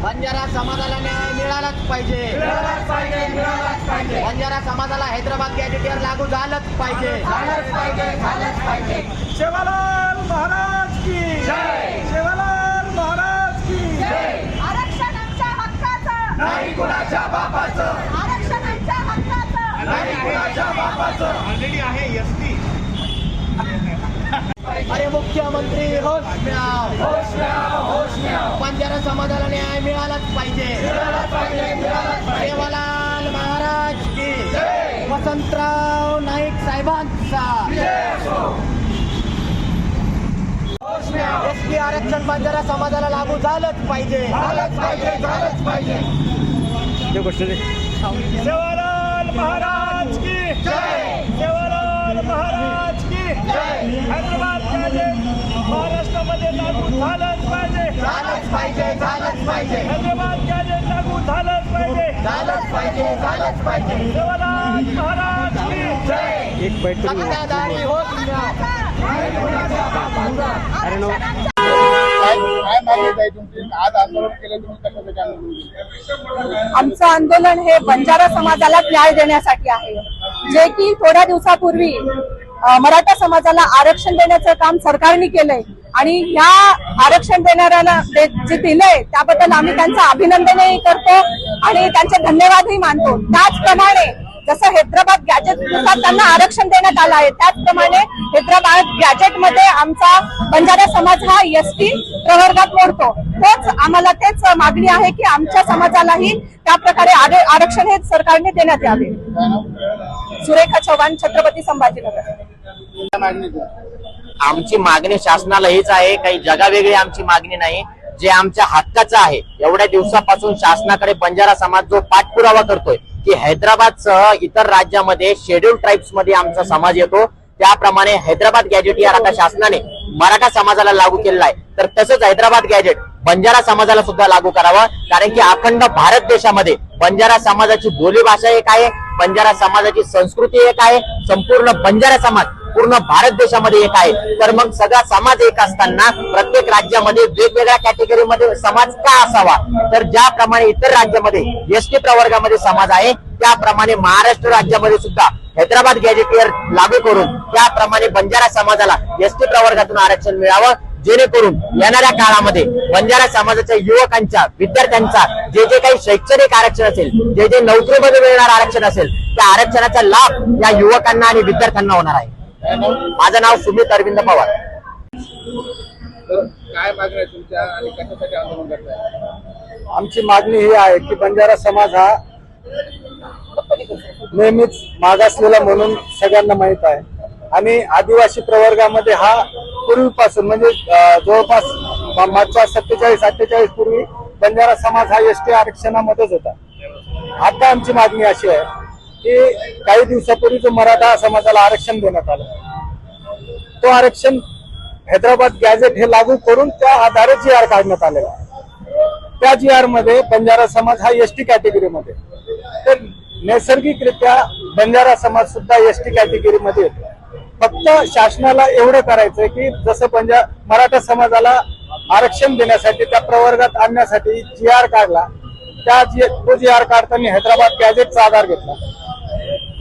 बंजारा समाजाला न्याय मिळालाच पाहिजे. बंजारा समाजाला हैदराबाद गॅजेटियर लागू झालंच पाहिजे. सेवालाल महाराज की जय. सेवालाल महाराज की जय. आरक्षण आमच्या हक्काचं नाही कुणाच्या बापाचं. आरक्षण आमच्या हक्काचं नाही कुणाच्या बापाचं. ऑलरेडी आहे एसटी. अरे मुख्यमंत्री होश में आओ. होश में आओ, होश में आओ. बंजारा समाजाला न्याय मिळालाच पाहिजे. मिळालाच पाहिजे, मिळालाच पाहिजे. सेवालाल महाराज की जय. वसंतराव नाईक साहेबांचा होश में आओ. एसटी आरक्षण बंजारा समाजाला लागू झालंच पाहिजे. झालंच पाहिजे, झालंच पाहिजे. सेवालाल महाराज की जय. सेवालाल महाराज की जय. हैदराबाद गॅजेट महाराष्ट्रामध्ये लागू झालंच पाहिजे. झालंच पाहिजे. झालंच पाहिजे. हैदराबाद गॅजेट लागू झालंच पाहिजे. झालंच पाहिजे. झालंच पाहिजे. सेवालाल महाराज की जय. सत्ताधारी होश में आओ. काय मागणी आहे तुमची? आज आंदोलन केलं तुम्ही, कशासाठी आंदोलन केलं? आमचं आंदोलन हे बंजारा समाजाला न्याय देण्यासाठी आहे. जे की थोड्या दिवसापूर्वी मराठा समाजाला आरक्षण देण्याचं काम सरकारने केलंय आणि ह्या आरक्षण देणाऱ्याला जे दिलंय त्याबद्दल आम्ही त्यांचं अभिनंदनही करतो आणि त्यांचे धन्यवादही मानतो. त्याचप्रमाणे जसं हैदराबाद गॅजेट नुसार त्यांना आरक्षण देण्यात आलं आहे त्याचप्रमाणे हैदराबाद गॅजेट मध्ये आमचा बंजारा समाज हा एसटी प्रवर्गात मोडतो. आम्हाला तेच मागणी आहे की आमच्या समाजालाही त्या प्रकारे आरक्षण हे सरकारने देण्यात यावे. सुरेखा चव्हाण, छत्रपती संभाजीनगर. काय मागणी तुमची? आमची मागणी शासनाला हीच आहे, काही जगावेगळी आमची मागणी नाही. जे आमच्या हक्काचं आहे, एवढ्या दिवसापासून शासनाकडे बंजारा समाज जो पाठपुरावा करतोय की हैदराबादसह इतर राज्यामध्ये शेड्यूल ट्राईब्स मध्ये आमचा समाज येतो, त्याप्रमाणे हैदराबाद गॅजेटियर आता शासनाने मराठा समाजाला लागू केलेला आहे. तर तसंच हैदराबाद गॅजेट बंजारा समाजाला सुद्धा लागू करावं, कारण की अखंड भारत देशामध्ये बंजारा समाजाची बोलीभाषा एक आहे, बंजारा समाजाची संस्कृती एक आहे, संपूर्ण बंजारा समाज पूर्ण भारत देशामध्ये एक आहे. तर मग सगळा समाज एक असताना प्रत्येक राज्यामध्ये वेगवेगळ्या कॅटेगरीमध्ये समाज का असावा? तर ज्याप्रमाणे इतर राज्यामध्ये एसटी प्रवर्गामध्ये समाज आहे त्याप्रमाणे महाराष्ट्र राज्यामध्ये सुद्धा हैदराबाद गॅजेटियर लागू करून त्याप्रमाणे बंजारा समाजाला एसटी प्रवर्गातून आरक्षण मिळावं, जेणेकरून येणाऱ्या काळामध्ये बंजारा समाजाच्या युवकांच्या, विद्यार्थ्यांचा जे जे काही शैक्षणिक आरक्षण असेल, जे जे नोकरीमध्ये मिळणार आरक्षण असेल, त्या आरक्षणाचा लाभ या युवकांना आणि विद्यार्थ्यांना होणार आहे. माझं नाव सुमित अरविंद पवार. तर काय मागणी आहे तुमच्या आणि कशासाठी आंदोलन करताय? आमची मागणी ही आहे की बंजारा समाज हा नेहमीच मागासलेला म्हणून सगळ्यांना माहित आहे आणि आदिवासी प्रवर्गामध्ये हा पूर्वीपासून म्हणजे जवळपास मागच्या 47-48 पूर्वी बंजारा समाज हा एसटी आरक्षणामध्येच होता. आता आमची मागणी अशी आहे की काही दिवसापूर्वी जो मराठा समाजाला आरक्षण देण्यात आलं, तो आरक्षण हैदराबाद गॅजेट हे लागू करून त्या आधारे GR काढण्यात आलेला आहे. त्या GR मध्ये बंजारा समाज हा एसटी कॅटेगरीमध्ये, तर नैसर्गिकरित्या बंजारा समाज सुद्धा एसटी कॅटेगरीमध्ये येतो. फक्त शासनाला एवढं करायचंय की जसं मराठा समाजाला आरक्षण देण्यासाठी त्या प्रवर्गात आणण्यासाठी GR काढला, तो GR काढताना हैदराबाद गॅजेटचा आधार घेतला.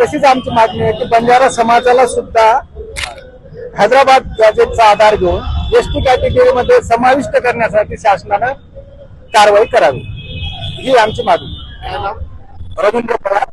तशीच आमची मागणी आहे की बंजारा समाजाला सुद्धा हैदराबाद गॅजेटचा आधार घेऊन एसटी कॅटेगरीमध्ये समाविष्ट करण्यासाठी शासनानं कारवाई करावी, ही आमची मागणी. रवींद्र पवार.